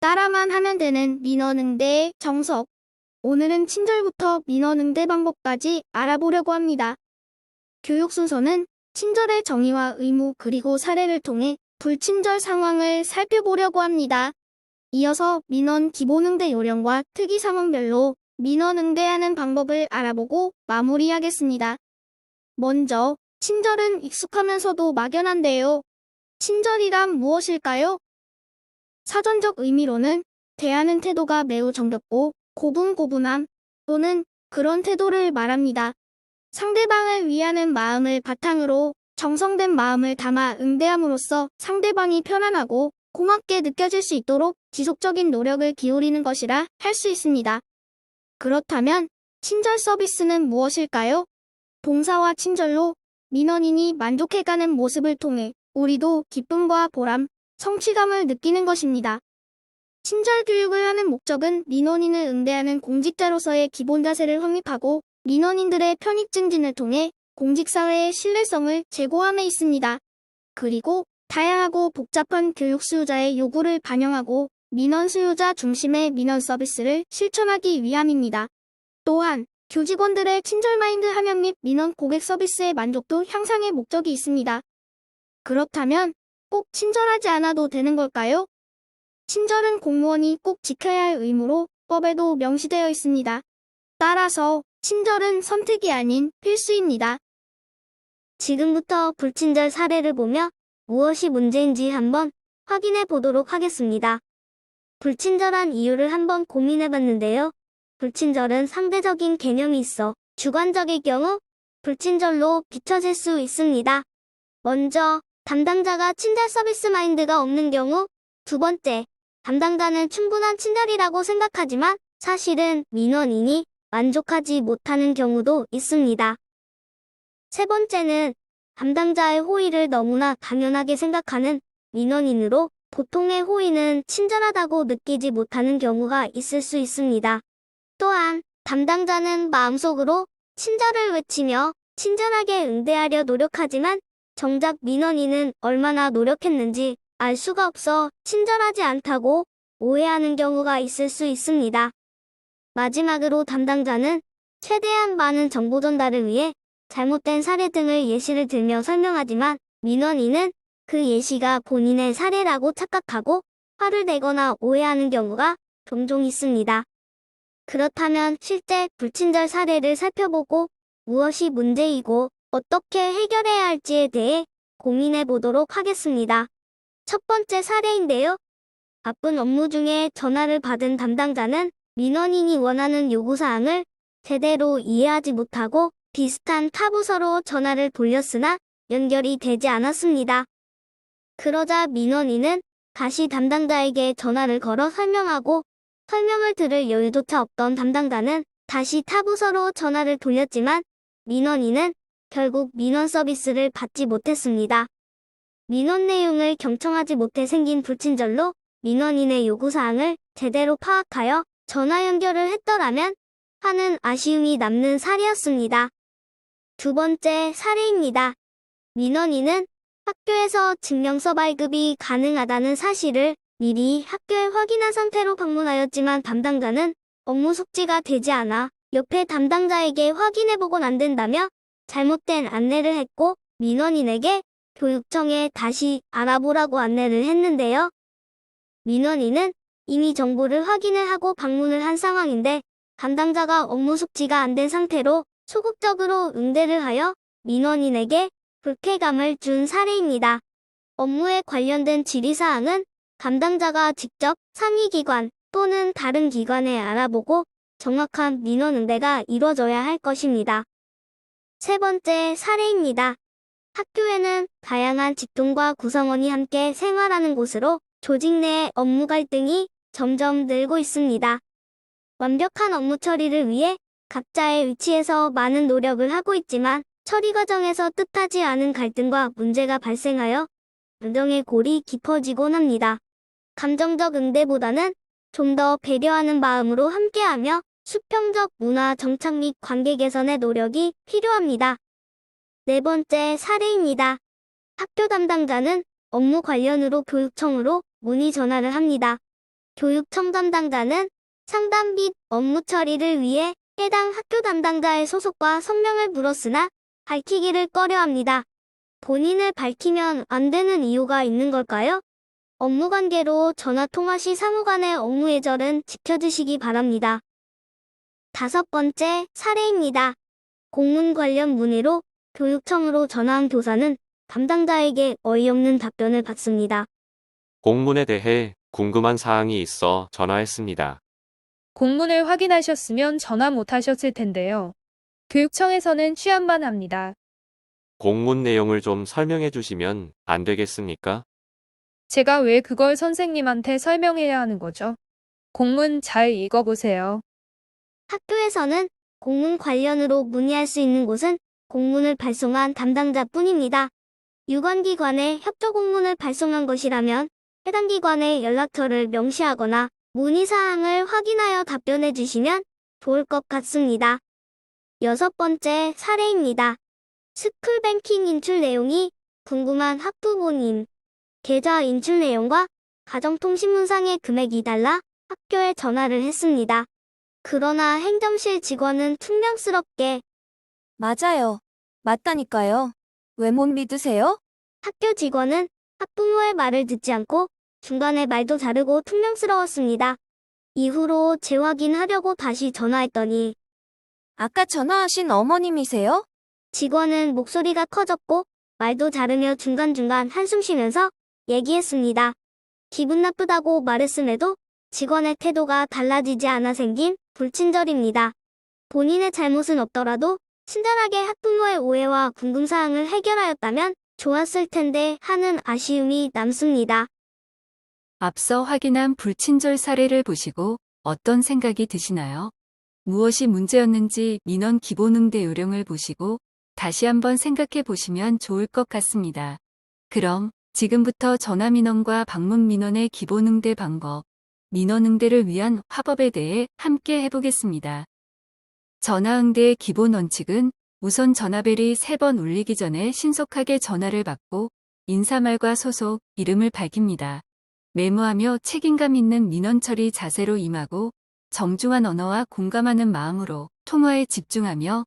따라만 하면 되는 민원응대의 정석. 오늘은 친절부터 민원응대 방법까지 알아보려고 합니다. 교육 순서는 친절의 정의와 의무 그리고 사례를 통해 불친절 상황을 살펴보려고 합니다. 이어서 민원 기본응대 요령과 특이 상황별로 민원응대하는 방법을 알아보고 마무리하겠습니다. 먼저, 친절은 익숙하면서도 막연한데요. 친절이란 무엇일까요? 사전적 의미로는 대하는 태도가 매우 정겹고 고분고분함 또는 그런 태도를 말합니다. 상대방을 위하는 마음을 바탕으로 정성된 마음을 담아 응대함으로써 상대방이 편안하고 고맙게 느껴질 수 있도록 지속적인 노력을 기울이는 것이라 할 수 있습니다. 그렇다면 친절 서비스는 무엇일까요? 봉사와 친절로 민원인이 만족해가는 모습을 통해 우리도 기쁨과 보람, 성취감을 느끼는 것입니다. 친절 교육을 하는 목적은 민원인을 응대하는 공직자로서의 기본 자세를 확립하고 민원인들의 편익 증진을 통해 공직사회의 신뢰성을 제고함에 있습니다. 그리고 다양하고 복잡한 교육 수요자의 요구를 반영하고 민원 수요자 중심의 민원 서비스를 실천하기 위함입니다. 또한 교직원들의 친절 마인드 함양 및 민원 고객 서비스의 만족도 향상의 목적이 있습니다. 그렇다면 꼭 친절하지 않아도 되는 걸까요? 친절은 공무원이 꼭 지켜야 할 의무로 법에도 명시되어 있습니다. 따라서 친절은 선택이 아닌 필수입니다. 지금부터 불친절 사례를 보며 무엇이 문제인지 한번 확인해 보도록 하겠습니다. 불친절한 이유를 한번 고민해 봤는데요. 불친절은 상대적인 개념이 있어 주관적일 경우 불친절로 비춰질 수 있습니다. 먼저, 담당자가 친절 서비스 마인드가 없는 경우. 두 번째, 담당자는 충분한 친절이라고 생각하지만 사실은 민원인이 만족하지 못하는 경우도 있습니다. 세 번째는 담당자의 호의를 너무나 당연하게 생각하는 민원인으로 보통의 호의는 친절하다고 느끼지 못하는 경우가 있을 수 있습니다. 또한 담당자는 마음속으로 친절을 외치며 친절하게 응대하려 노력하지만 정작 민원인은 얼마나 노력했는지 알 수가 없어 친절하지 않다고 오해하는 경우가 있을 수 있습니다. 마지막으로 담당자는 최대한 많은 정보 전달을 위해 잘못된 사례 등을 예시를 들며 설명하지만 민원인은 그 예시가 본인의 사례라고 착각하고 화를 내거나 오해하는 경우가 종종 있습니다. 그렇다면 실제 불친절 사례를 살펴보고 무엇이 문제이고 어떻게 해결해야 할지에 대해 고민해 보도록 하겠습니다. 첫 번째 사례인데요. 바쁜 업무 중에 전화를 받은 담당자는 민원인이 원하는 요구사항을 제대로 이해하지 못하고 비슷한 타 부서로 전화를 돌렸으나 연결이 되지 않았습니다. 그러자 민원인은 다시 담당자에게 전화를 걸어 설명하고 설명을 들을 여유조차 없던 담당자는 다시 타 부서로 전화를 돌렸지만 민원인은 결국 민원 서비스를 받지 못했습니다. 민원 내용을 경청하지 못해 생긴 불친절로 민원인의 요구사항을 제대로 파악하여 전화 연결을 했더라면 하는 아쉬움이 남는 사례였습니다. 두 번째 사례입니다. 민원인은 학교에서 증명서 발급이 가능하다는 사실을 미리 학교에 확인한 상태로 방문하였지만 담당자는 업무 속지가 되지 않아 옆에 담당자에게 확인해보곤 안 된다며 잘못된 안내를 했고 민원인에게 교육청에 다시 알아보라고 안내를 했는데요. 민원인은 이미 정보를 확인을 하고 방문을 한 상황인데 담당자가 업무 숙지가 안 된 상태로 소극적으로 응대를 하여 민원인에게 불쾌감을 준 사례입니다. 업무에 관련된 질의사항은 담당자가 직접 상위기관 또는 다른 기관에 알아보고 정확한 민원 응대가 이루어져야 할 것입니다. 세 번째 사례입니다. 학교에는 다양한 직종과 구성원이 함께 생활하는 곳으로 조직 내 업무 갈등이 점점 늘고 있습니다. 완벽한 업무 처리를 위해 각자의 위치에서 많은 노력을 하고 있지만 처리 과정에서 뜻하지 않은 갈등과 문제가 발생하여 운동의 골이 깊어지곤 합니다. 감정적 응대보다는 좀 더 배려하는 마음으로 함께하며 수평적 문화 정착 및 관계 개선의 노력이 필요합니다. 네 번째 사례입니다. 학교 담당자는 업무 관련으로 교육청으로 문의 전화를 합니다. 교육청 담당자는 상담 및 업무 처리를 위해 해당 학교 담당자의 소속과 성명을 물었으나 밝히기를 꺼려합니다. 본인을 밝히면 안 되는 이유가 있는 걸까요? 업무 관계로 전화 통화 시 상호 간의 업무 예절은 지켜주시기 바랍니다. 5번째 사례입니다. 공문 관련 문의로 교육청으로 전화한 교사는 담당자에게 어이없는 답변을 받습니다. 공문에 대해 궁금한 사항이 있어 전화했습니다. 공문을 확인하셨으면 전화 못 하셨을 텐데요. 교육청에서는 취합만 합니다. 공문 내용을 좀 설명해 주시면 안 되겠습니까? 제가 왜 그걸 선생님한테 설명해야 하는 거죠? 공문 잘 읽어보세요. 학교에서는 공문 관련으로 문의할 수 있는 곳은 공문을 발송한 담당자뿐입니다. 유관기관에 협조 공문을 발송한 것이라면 해당 기관의 연락처를 명시하거나 문의사항을 확인하여 답변해 주시면 좋을 것 같습니다. 6번째 사례입니다. 스쿨뱅킹 인출 내용이 궁금한 학부모님. 계좌 인출 내용과 가정통신문상의 금액이 달라 학교에 전화를 했습니다. 그러나 행정실 직원은 퉁명스럽게 맞아요. 맞다니까요. 왜 못 믿으세요? 학교 직원은 학부모의 말을 듣지 않고 중간에 말도 자르고 퉁명스러웠습니다. 이후로 재확인하려고 다시 전화했더니 아까 전화하신 어머님이세요? 직원은 목소리가 커졌고 말도 자르며 중간중간 한숨 쉬면서 얘기했습니다. 기분 나쁘다고 말했음에도 직원의 태도가 달라지지 않아 생긴 불친절입니다. 본인의 잘못은 없더라도 친절하게 학부모의 오해와 궁금사항을 해결하였다면 좋았을 텐데 하는 아쉬움이 남습니다. 앞서 확인한 불친절 사례를 보시고 어떤 생각이 드시나요? 무엇이 문제였는지 민원 기본응대 요령을 보시고 다시 한번 생각해 보시면 좋을 것 같습니다. 그럼 지금부터 전화민원과 방문민원의 기본응대 방법, 민원응대를 위한 화법에 대해 함께 해보겠습니다. 전화응대의 기본 원칙은 우선 전화벨이 3번 울리기 전에 신속하게 전화를 받고 인사말과 소속, 이름을 밝힙니다. 메모하며 책임감 있는 민원 처리 자세로 임하고 정중한 언어와 공감하는 마음으로 통화에 집중하며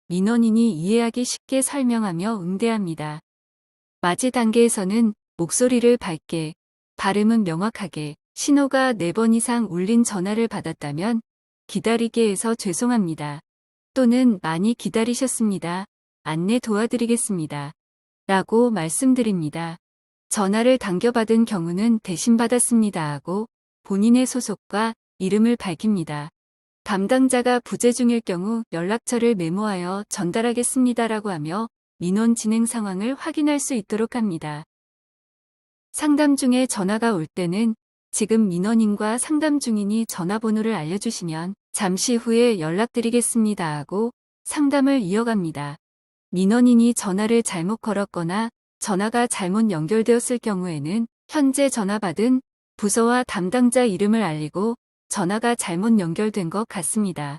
민원인이 이해하기 쉽게 설명하며 응대합니다. 맞이 단계에서는 목소리를 밝게, 발음은 명확하게, 신호가 4번 이상 울린 전화를 받았다면 기다리게 해서 죄송합니다. 또는 많이 기다리셨습니다. 안내 도와드리겠습니다. 라고 말씀드립니다. 전화를 당겨받은 경우는 대신 받았습니다 하고 본인의 소속과 이름을 밝힙니다. 담당자가 부재 중일 경우 연락처를 메모하여 전달하겠습니다라고 하며 민원 진행 상황을 확인할 수 있도록 합니다. 상담 중에 전화가 올 때는 지금 민원인과 상담 중이니 전화번호를 알려주시면 잠시 후에 연락드리겠습니다 하고 상담을 이어갑니다. 민원인이 전화를 잘못 걸었거나 전화가 잘못 연결되었을 경우에는 현재 전화 받은 부서와 담당자 이름을 알리고 전화가 잘못 연결된 것 같습니다.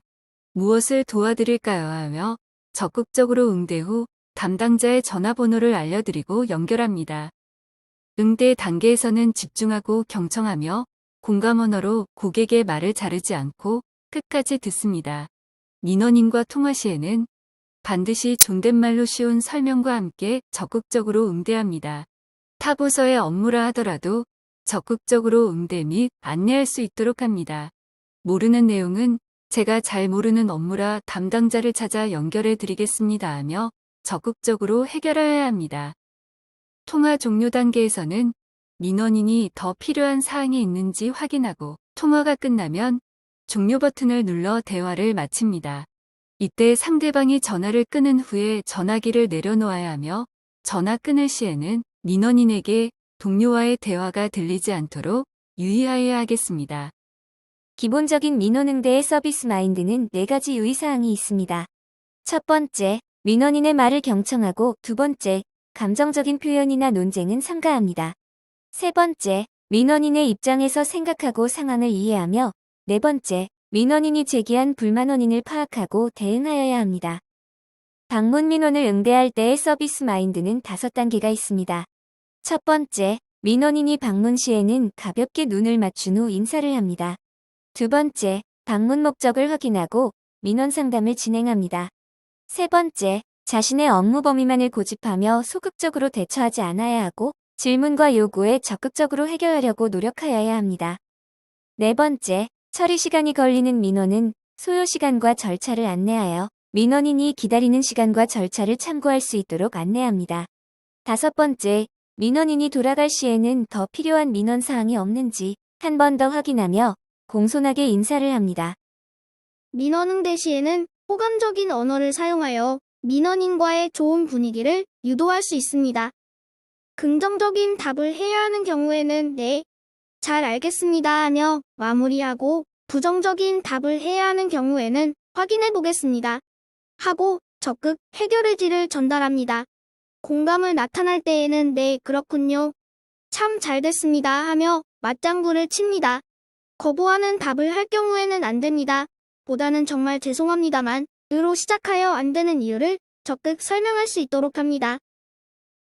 무엇을 도와드릴까요? 하며 적극적으로 응대 후 담당자의 전화번호를 알려드리고 연결합니다. 응대 단계에서는 집중하고 경청하며 공감 언어로 고객의 말을 자르지 않고 끝까지 듣습니다. 민원인과 통화 시에는 반드시 존댓말로 쉬운 설명과 함께 적극적으로 응대합니다. 타 부서의 업무라 하더라도 적극적으로 응대 및 안내할 수 있도록 합니다. 모르는 내용은 제가 잘 모르는 업무라 담당자를 찾아 연결해 드리겠습니다 하며 적극적으로 해결해야 합니다. 통화 종료 단계에서는 민원인이 더 필요한 사항이 있는지 확인하고 통화가 끝나면 종료 버튼을 눌러 대화를 마칩니다. 이때 상대방이 전화를 끊은 후에 전화기를 내려놓아야 하며 전화 끊을 시에는 민원인에게 동료와의 대화가 들리지 않도록 유의하여야 하겠습니다. 기본적인 민원 응대의 서비스 마인드는 4가지 유의사항이 있습니다. 첫 번째, 민원인의 말을 경청하고 두 번째, 감정적인 표현이나 논쟁은 삼가합니다. 세 번째, 민원인의 입장에서 생각하고 상황을 이해하며 네 번째, 민원인이 제기한 불만 원인을 파악하고 대응하여야 합니다. 방문 민원을 응대할 때의 서비스 마인드는 5단계가 있습니다. 첫 번째, 민원인이 방문 시에는 가볍게 눈을 맞춘 후 인사를 합니다. 두 번째, 방문 목적을 확인하고 민원 상담을 진행합니다. 세 번째, 자신의 업무 범위만을 고집하며 소극적으로 대처하지 않아야 하고 질문과 요구에 적극적으로 해결하려고 노력하여야 합니다. 네 번째, 처리 시간이 걸리는 민원은 소요 시간과 절차를 안내하여 민원인이 기다리는 시간과 절차를 참고할 수 있도록 안내합니다. 다섯 번째, 민원인이 돌아갈 시에는 더 필요한 민원 사항이 없는지 한 번 더 확인하며 공손하게 인사를 합니다. 민원 응대 시에는 호감적인 언어를 사용하여 민원인과의 좋은 분위기를 유도할 수 있습니다. 긍정적인 답을 해야 하는 경우에는 네, 잘 알겠습니다 하며 마무리하고 부정적인 답을 해야 하는 경우에는 확인해 보겠습니다 하고 적극 해결 의지를 전달합니다. 공감을 나타날 때에는 네, 그렇군요. 참 잘 됐습니다 하며 맞장구를 칩니다. 거부하는 답을 할 경우에는 안 됩니다. 보다는 정말 죄송합니다만 으로 시작하여 안 되는 이유를 적극 설명할 수 있도록 합니다.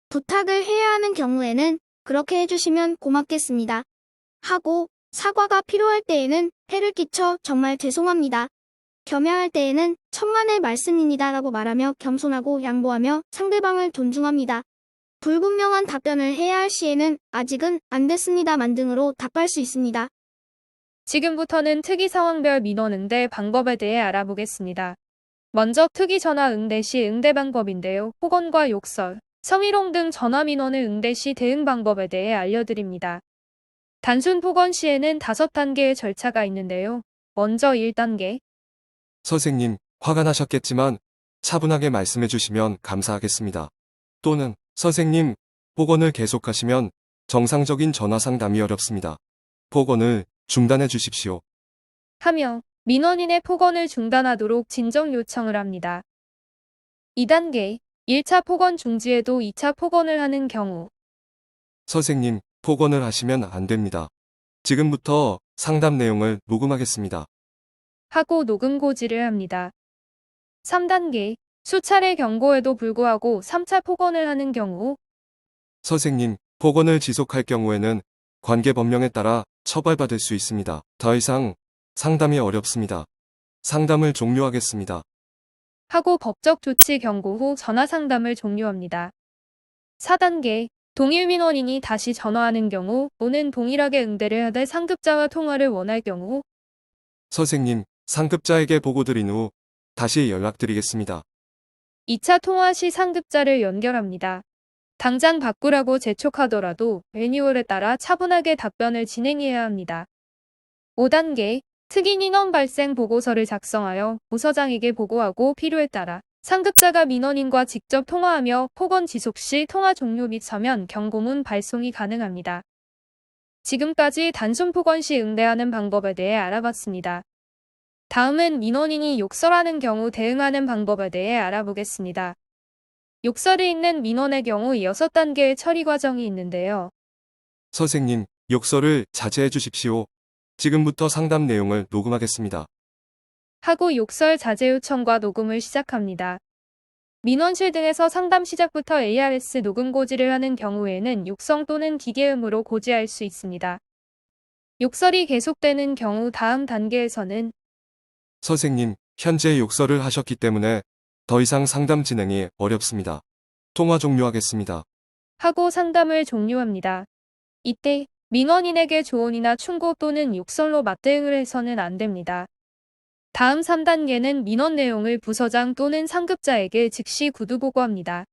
부탁을 해야 하는 경우에는 그렇게 해주시면 고맙겠습니다 하고 사과가 필요할 때에는 해를 끼쳐 정말 죄송합니다. 겸양할 때에는 천만의 말씀입니다 라고 말하며 겸손하고 양보하며 상대방을 존중합니다. 불분명한 답변을 해야 할 시에는 아직은 안 됐습니다만 등으로 답할 수 있습니다. 지금부터는 특이 상황별 민원 응대 방법에 대해 알아보겠습니다. 먼저 특이 전화 응대 시 응대 방법인데요. 폭언과 욕설, 성희롱 등 전화 민원을 응대 시 대응 방법에 대해 알려드립니다. 단순 폭언 시에는 5단계의 절차가 있는데요. 먼저 1단계. 선생님, 화가 나셨겠지만 차분하게 말씀해 주시면 감사하겠습니다. 또는 선생님, 폭언을 계속하시면 정상적인 전화 상담이 어렵습니다. 폭언을 중단해 주십시오. 하며 민원인의 폭언을 중단하도록 진정 요청을 합니다. 2단계. 1차 폭언 중지에도 2차 폭언을 하는 경우. 선생님, 폭언을 하시면 안 됩니다. 지금부터 상담 내용을 녹음하겠습니다. 하고 녹음 고지를 합니다. 3단계. 수차례 경고에도 불구하고 3차 폭언을 하는 경우. 선생님, 폭언을 지속할 경우에는 관계 법령에 따라 처벌받을 수 있습니다. 더 이상 상담이 어렵습니다. 상담을 종료하겠습니다. 하고 법적 조치 경고 후 전화 상담을 종료합니다. 4단계. 동일 민원인이 다시 전화하는 경우 또는 동일하게 응대를 하되 상급자와 통화를 원할 경우. 선생님, 상급자에게 보고드린 후 다시 연락드리겠습니다. 2차 통화 시 상급자를 연결합니다. 당장 바꾸라고 재촉하더라도 매뉴얼에 따라 차분하게 답변을 진행해야 합니다. 5단계. 특인 인원 발생 보고서를 작성하여 부서장에게 보고하고 필요에 따라 상급자가 민원인과 직접 통화하며 폭언 지속 시 통화 종료 및 서면 경고문 발송이 가능합니다. 지금까지 단순 폭언 시 응대하는 방법에 대해 알아봤습니다. 다음은 민원인이 욕설하는 경우 대응하는 방법에 대해 알아보겠습니다. 욕설이 있는 민원의 경우 6단계의 처리 과정이 있는데요. 선생님, 욕설을 자제해 주십시오. 지금부터 상담 내용을 녹음하겠습니다. 하고 욕설 자제 요청과 녹음을 시작합니다. 민원실 등에서 상담 시작부터 ARS 녹음 고지를 하는 경우에는 육성 또는 기계음으로 고지할 수 있습니다. 욕설이 계속되는 경우 다음 단계에서는 선생님, 현재 욕설을 하셨기 때문에 더 이상 상담 진행이 어렵습니다. 통화 종료하겠습니다. 하고 상담을 종료합니다. 이때 민원인에게 조언이나 충고 또는 욕설로 맞대응을 해서는 안 됩니다. 다음 3단계는 민원 내용을 부서장 또는 상급자에게 즉시 구두 보고합니다.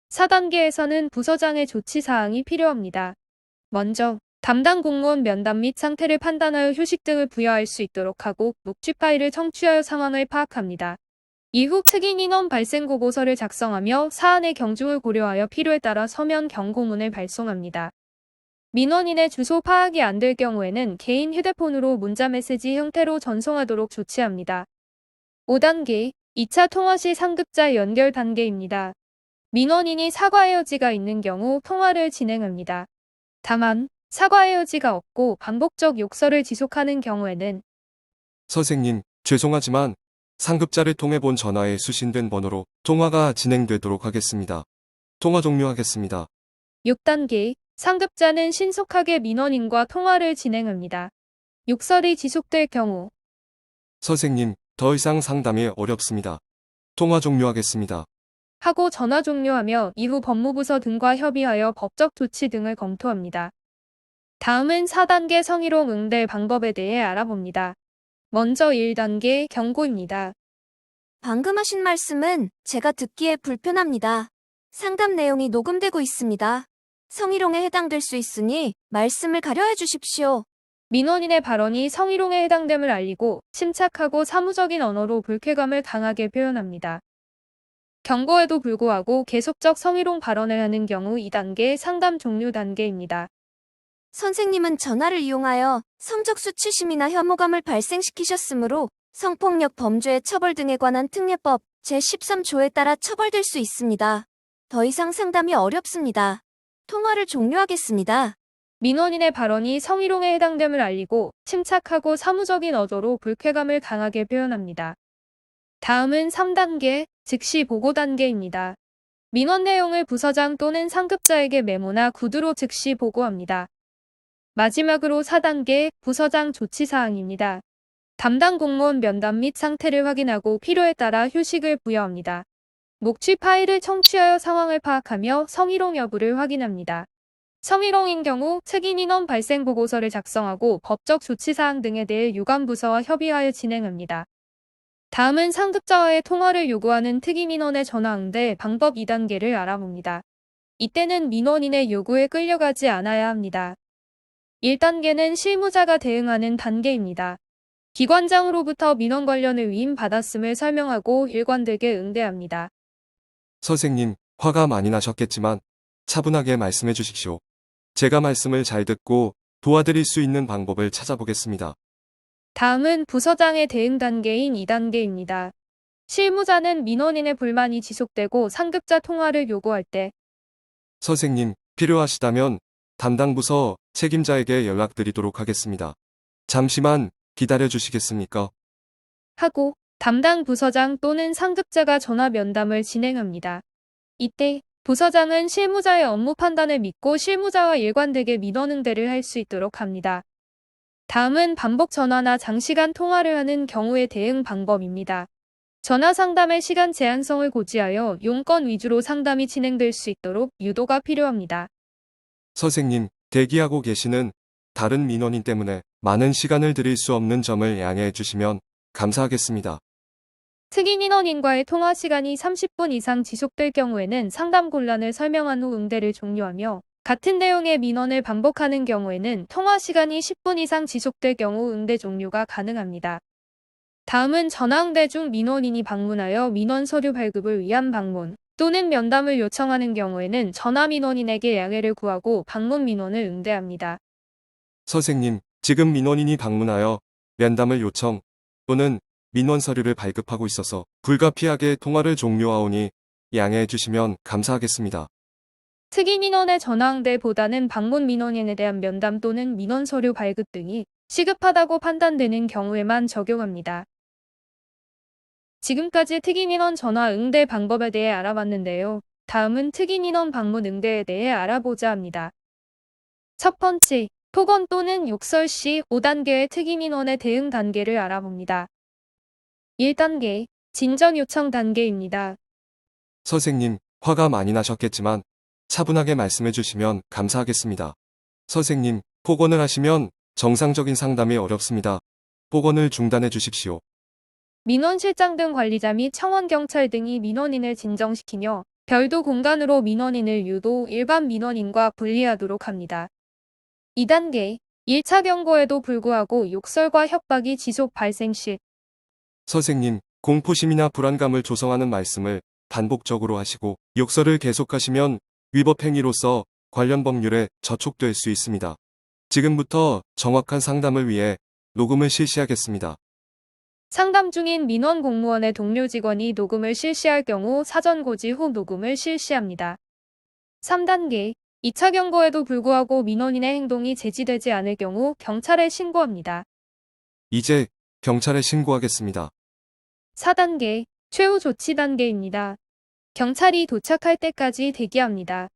4단계에서는 부서장의 조치 사항이 필요합니다. 먼저 담당 공무원 면담 및 상태를 판단하여 휴식 등을 부여할 수 있도록 하고 녹취 파일을 청취하여 상황을 파악합니다. 이후 특인 인원 발생 보고서를 작성하며 사안의 경중을 고려하여 필요에 따라 서면 경고문을 발송합니다. 민원인의 주소 파악이 안 될 경우에는 개인 휴대폰으로 문자 메시지 형태로 전송하도록 조치합니다. 5단계, 2차 통화 시 상급자 연결 단계입니다. 민원인이 사과의 여지가 있는 경우 통화를 진행합니다. 다만 사과의 여지가 없고 반복적 욕설을 지속하는 경우에는 선생님, 죄송하지만 상급자를 통해 본 전화에 수신된 번호로 통화가 진행되도록 하겠습니다. 통화 종료하겠습니다. 6단계, 상급자는 신속하게 민원인과 통화를 진행합니다. 욕설이 지속될 경우 선생님, 더 이상 상담이 어렵습니다. 통화 종료하겠습니다. 하고 전화 종료하며 이후 법무부서 등과 협의하여 법적 조치 등을 검토합니다. 다음은 4단계 성희롱 응대 방법에 대해 알아봅니다. 먼저 1단계 경고입니다. 방금 하신 말씀은 제가 듣기에 불편합니다. 상담 내용이 녹음되고 있습니다. 성희롱에 해당될 수 있으니 말씀을 가려해 주십시오. 민원인의 발언이 성희롱에 해당됨을 알리고 침착하고 사무적인 언어로 불쾌감을 강하게 표현합니다. 경고에도 불구하고 계속적 성희롱 발언을 하는 경우 2단계 상담 종료 단계입니다. 선생님은 전화를 이용하여 성적 수치심이나 혐오감을 발생시키셨으므로 성폭력 범죄 처벌 등에 관한 특례법 제13조에 따라 처벌될 수 있습니다. 더 이상 상담이 어렵습니다. 통화를 종료하겠습니다. 민원인의 발언이 성희롱에 해당됨을 알리고 침착하고 사무적인 어조로 불쾌감을 강하게 표현합니다. 다음은 3단계 즉시 보고 단계입니다. 민원 내용을 부서장 또는 상급자에게 메모나 구두로 즉시 보고합니다. 마지막으로 4단계 부서장 조치사항입니다. 담당 공무원 면담 및 상태를 확인하고 필요에 따라 휴식을 부여합니다. 녹취 파일을 청취하여 상황을 파악하며 성희롱 여부를 확인합니다. 성희롱인 경우 특임 인원 발생 보고서를 작성하고 법적 조치사항 등에 대해 유관부서와 협의하여 진행합니다. 다음은 상급자와의 통화를 요구하는 특임 인원의 전화 응대 방법 2단계를 알아봅니다. 이때는 민원인의 요구에 끌려가지 않아야 합니다. 1단계는 실무자가 대응하는 단계입니다. 기관장으로부터 민원 관련을 위임받았음을 설명하고 일관되게 응대합니다. 선생님, 화가 많이 나셨겠지만 차분하게 말씀해 주십시오. 제가 말씀을 잘 듣고 도와드릴 수 있는 방법을 찾아보겠습니다. 다음은 부서장의 대응 단계인 2단계입니다. 실무자는 민원인의 불만이 지속되고 상급자 통화를 요구할 때 선생님, 필요하시다면 담당 부서 책임자에게 연락드리도록 하겠습니다. 잠시만 기다려 주시겠습니까? 하고 담당 부서장 또는 상급자가 전화 면담을 진행합니다. 이때 부서장은 실무자의 업무 판단을 믿고 실무자와 일관되게 민원 응대를 할 수 있도록 합니다. 다음은 반복 전화나 장시간 통화를 하는 경우의 대응 방법입니다. 전화 상담의 시간 제한성을 고지하여 용건 위주로 상담이 진행될 수 있도록 유도가 필요합니다. 선생님, 대기하고 계시는 다른 민원인 때문에 많은 시간을 드릴 수 없는 점을 양해해 주시면 감사하겠습니다. 특임 인원인과의 통화 시간이 30분 이상 지속될 경우에는 상담 곤란을 설명한 후 응대를 종료하며 같은 내용의 민원을 반복하는 경우에는 통화 시간이 10분 이상 지속될 경우 응대 종료가 가능합니다. 다음은 전화 응대 중 민원인이 방문하여 민원 서류 발급을 위한 방문 또는 면담을 요청하는 경우에는 전화 민원인에게 양해를 구하고 방문 민원을 응대합니다. 선생님, 지금 민원인이 방문하여 면담을 요청 또는 민원 서류를 발급하고 있어서 불가피하게 통화를 종료하오니 양해해 주시면 감사하겠습니다. 특임 인원의 전화 응대보다는 방문 민원인에 대한 면담 또는 민원 서류 발급 등이 시급하다고 판단되는 경우에만 적용합니다. 지금까지 특임 인원 전화 응대 방법에 대해 알아봤는데요. 다음은 특임 인원 방문 응대에 대해 알아보자 합니다. 첫 번째, 폭언 또는 욕설 시 5단계의 특임 인원의 대응 단계를 알아봅니다. 1단계, 진전 요청 단계입니다. 선생님, 화가 많이 나셨겠지만 차분하게 말씀해 주시면 감사하겠습니다. 선생님, 폭언을 하시면 정상적인 상담이 어렵습니다. 폭언을 중단해 주십시오. 민원실장 등 관리자 및 청원경찰 등이 민원인을 진정시키며 별도 공간으로 민원인을 유도 일반 민원인과 분리하도록 합니다. 2단계, 1차 경고에도 불구하고 욕설과 협박이 지속 발생 시 선생님, 공포심이나 불안감을 조성하는 말씀을 반복적으로 하시고 욕설을 계속하시면 위법 행위로서 관련 법률에 저촉될 수 있습니다. 지금부터 정확한 상담을 위해 녹음을 실시하겠습니다. 상담 중인 민원 공무원의 동료 직원이 녹음을 실시할 경우 사전 고지 후 녹음을 실시합니다. 3단계, 2차 경고에도 불구하고 민원인의 행동이 제지되지 않을 경우 경찰에 신고합니다. 이제 경찰에 신고하겠습니다. 4단계, 최후 조치 단계입니다. 경찰이 도착할 때까지 대기합니다.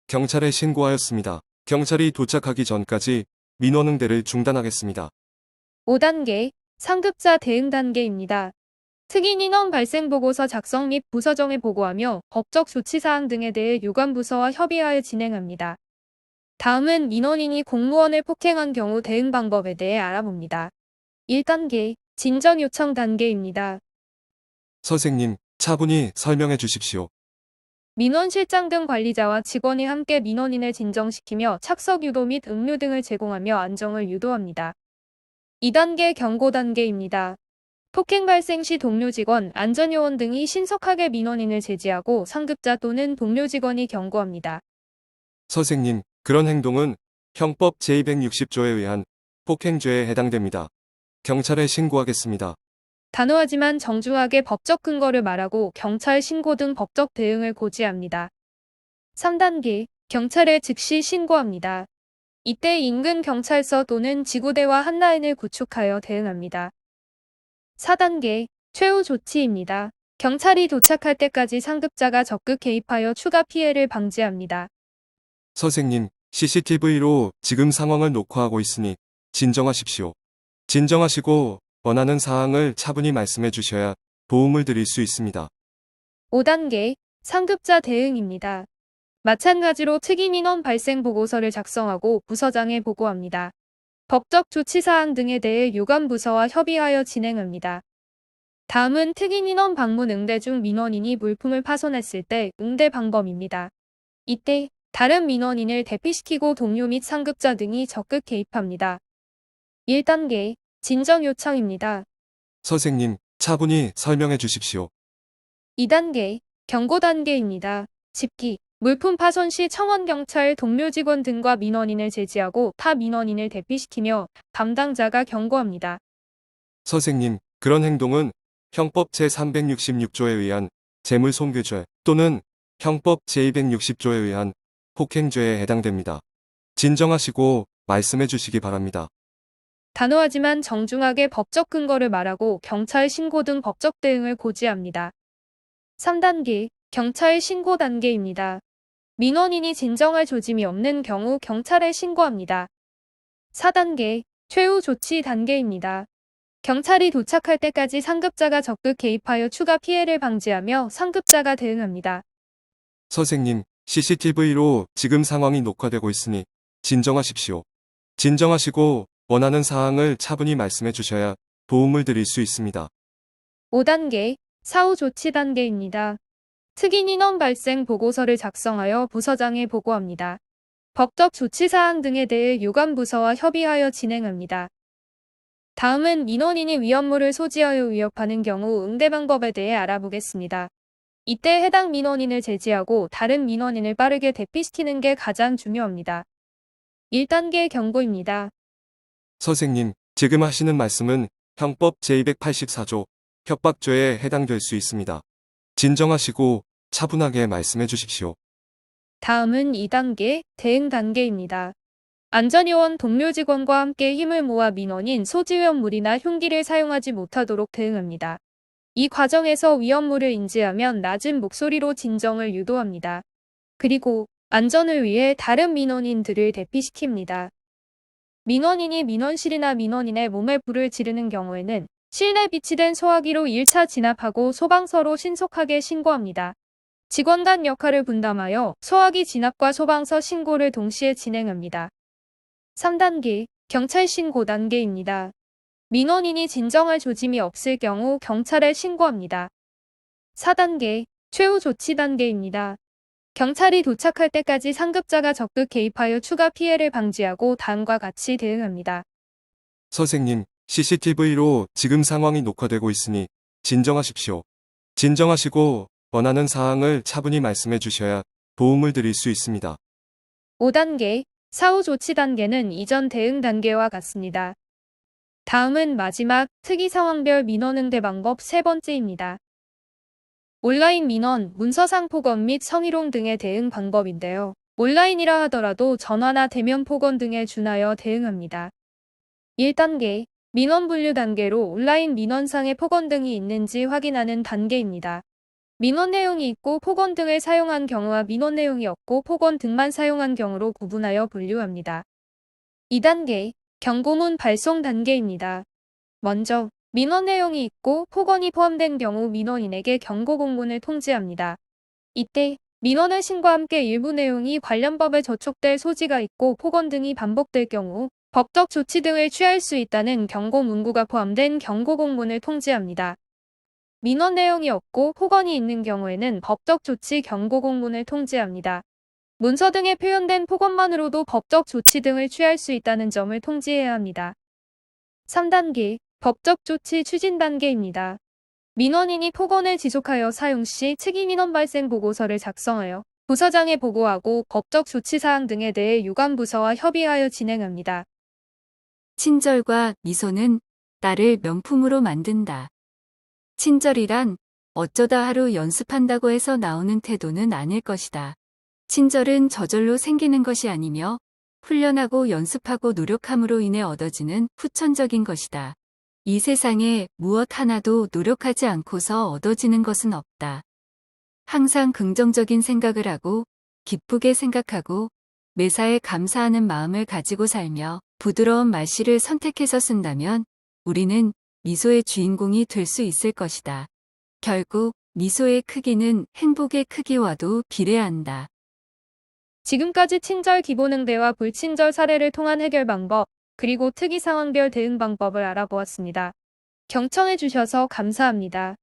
경찰에 신고하였습니다. 경찰이 도착하기 전까지 민원 응대를 중단하겠습니다. 5단계 상급자 대응 단계입니다. 특인 인원 발생 보고서 작성 및 부서정에 보고하며 법적 조치 사항 등에 대해 유관 부서와 협의하여 진행합니다. 다음은 민원인이 공무원을 폭행한 경우 대응 방법에 대해 알아봅니다. 1단계 진정 요청 단계입니다. 선생님, 차분히 설명해 주십시오. 민원실장 등 관리자와 직원이 함께 민원인을 진정시키며 착석 유도 및 음료 등을 제공하며 안정을 유도합니다. 2단계 경고 단계입니다. 폭행 발생 시 동료 직원, 안전요원 등이 신속하게 민원인을 제지하고 상급자 또는 동료 직원이 경고합니다. 선생님, 그런 행동은 형법 제260조에 의한 폭행죄에 해당됩니다. 경찰에 신고하겠습니다. 단호하지만 정중하게 법적 근거를 말하고 경찰 신고 등 법적 대응을 고지합니다. 3단계 경찰에 즉시 신고합니다. 이때 인근 경찰서 또는 지구대와 한라인을 구축하여 대응합니다. 4단계 최후 조치입니다. 경찰이 도착할 때까지 상급자가 적극 개입하여 추가 피해를 방지합니다. 선생님, CCTV로 지금 상황을 녹화하고 있으니 진정하십시오. 진정하시고 원하는 사항을 차분히 말씀해 주셔야 도움을 드릴 수 있습니다. 5단계 상급자 대응입니다. 마찬가지로 특임 인원 발생 보고서를 작성하고 부서장에 보고합니다. 법적 조치 사항 등에 대해 유관 부서와 협의하여 진행합니다. 다음은 특임 인원 방문 응대 중 민원인이 물품을 파손했을 때 응대 방법입니다. 이때 다른 민원인을 대피시키고 동료 및 상급자 등이 적극 개입합니다. 1단계 진정 요청입니다. 선생님, 차분히 설명해 주십시오. 2단계 경고 단계입니다. 집기 물품 파손 시 청원경찰 동료 직원 등과 민원인을 제지하고 타 민원인을 대피시키며 담당자가 경고합니다. 선생님, 그런 행동은 형법 제366조에 의한 재물손괴죄 또는 형법 제260조에 의한 폭행죄에 해당됩니다. 진정하시고 말씀해 주시기 바랍니다. 단호하지만 정중하게 법적 근거를 말하고 경찰 신고 등 법적 대응을 고지합니다. 3단계 경찰 신고 단계입니다. 민원인이 진정할 조짐이 없는 경우 경찰에 신고합니다. 4단계 최후 조치 단계입니다. 경찰이 도착할 때까지 상급자가 적극 개입하여 추가 피해를 방지하며 상급자가 대응합니다. 선생님, CCTV로 지금 상황이 녹화되고 있으니 진정하십시오. 진정하시고 원하는 사항을 차분히 말씀해 주셔야 도움을 드릴 수 있습니다. 5단계 사후 조치 단계입니다. 특임 인원 발생 보고서를 작성하여 부서장에 보고합니다. 법적 조치 사항 등에 대해 유관 부서와 협의하여 진행합니다. 다음은 민원인이 위험물을 소지하여 위협하는 경우 응대 방법에 대해 알아보겠습니다. 이때 해당 민원인을 제지하고 다른 민원인을 빠르게 대피시키는 게 가장 중요합니다. 1단계 경고입니다. 선생님, 지금 하시는 말씀은 형법 제284조 협박죄에 해당될 수 있습니다. 진정하시고 차분하게 말씀해 주십시오. 다음은 2단계 대응 단계입니다. 안전요원 동료 직원과 함께 힘을 모아 민원인 소지 위험물이나 흉기를 사용하지 못하도록 대응합니다. 이 과정에서 위험물을 인지하면 낮은 목소리로 진정을 유도합니다. 그리고 안전을 위해 다른 민원인들을 대피시킵니다. 민원인이 민원실이나 민원인의 몸에 불을 지르는 경우에는 실내 비치된 소화기로 1차 진압하고 소방서로 신속하게 신고합니다. 직원 간 역할을 분담하여 소화기 진압과 소방서 신고를 동시에 진행합니다. 3단계 경찰 신고 단계입니다. 민원인이 진정할 조짐이 없을 경우 경찰에 신고합니다. 4단계 최후 조치 단계입니다. 경찰이 도착할 때까지 상급자가 적극 개입하여 추가 피해를 방지하고 다음과 같이 대응합니다. 선생님, CCTV로 지금 상황이 녹화되고 있으니 진정하십시오. 진정하시고 원하는 사항을 차분히 말씀해 주셔야 도움을 드릴 수 있습니다. 5단계 사후 조치 단계는 이전 대응 단계와 같습니다. 다음은 마지막 특이 상황별 민원 응대 방법 세 번째입니다. 온라인 민원, 문서상 폭언 및 성희롱 등의 대응 방법인데요. 온라인이라 하더라도 전화나 대면 폭언 등에 준하여 대응합니다. 1단계 민원 분류 단계로 온라인 민원상의 폭언 등이 있는지 확인하는 단계입니다. 민원 내용이 있고 폭언 등을 사용한 경우와 민원 내용이 없고 폭언 등만 사용한 경우로 구분하여 분류합니다. 2단계, 경고문 발송 단계입니다. 먼저, 민원 내용이 있고 폭언이 포함된 경우 민원인에게 경고 공문을 통지합니다. 이때 민원의 신과 함께 일부 내용이 관련 법에 저촉될 소지가 있고 폭언 등이 반복될 경우 법적 조치 등을 취할 수 있다는 경고 문구가 포함된 경고 공문을 통지합니다. 민원 내용이 없고 폭언이 있는 경우에는 법적 조치 경고 공문을 통지합니다. 문서 등에 표현된 폭언만으로도 법적 조치 등을 취할 수 있다는 점을 통지해야 합니다. 3단계, 법적 조치 추진 단계입니다. 민원인이 폭언을 지속하여 사용 시 특이 민원 발생 보고서를 작성하여 부서장에 보고하고 법적 조치 사항 등에 대해 유관 부서와 협의하여 진행합니다. 친절과 미소는 나를 명품으로 만든다. 친절이란 어쩌다 하루 연습한다고 해서 나오는 태도는 아닐 것이다. 친절은 저절로 생기는 것이 아니며 훈련하고 연습하고 노력함으로 인해 얻어지는 후천적인 것이다. 이 세상에 무엇 하나도 노력하지 않고서 얻어지는 것은 없다. 항상 긍정적인 생각을 하고 기쁘게 생각하고 매사에 감사하는 마음을 가지고 살며 부드러운 말씨를 선택해서 쓴다면 우리는 미소의 주인공이 될 수 있을 것이다. 결국 미소의 크기는 행복의 크기와도 비례한다. 지금까지 친절 기본응대와 불친절 사례를 통한 해결 방법, 그리고 특이 상황별 대응 방법을 알아보았습니다. 경청해 주셔서 감사합니다.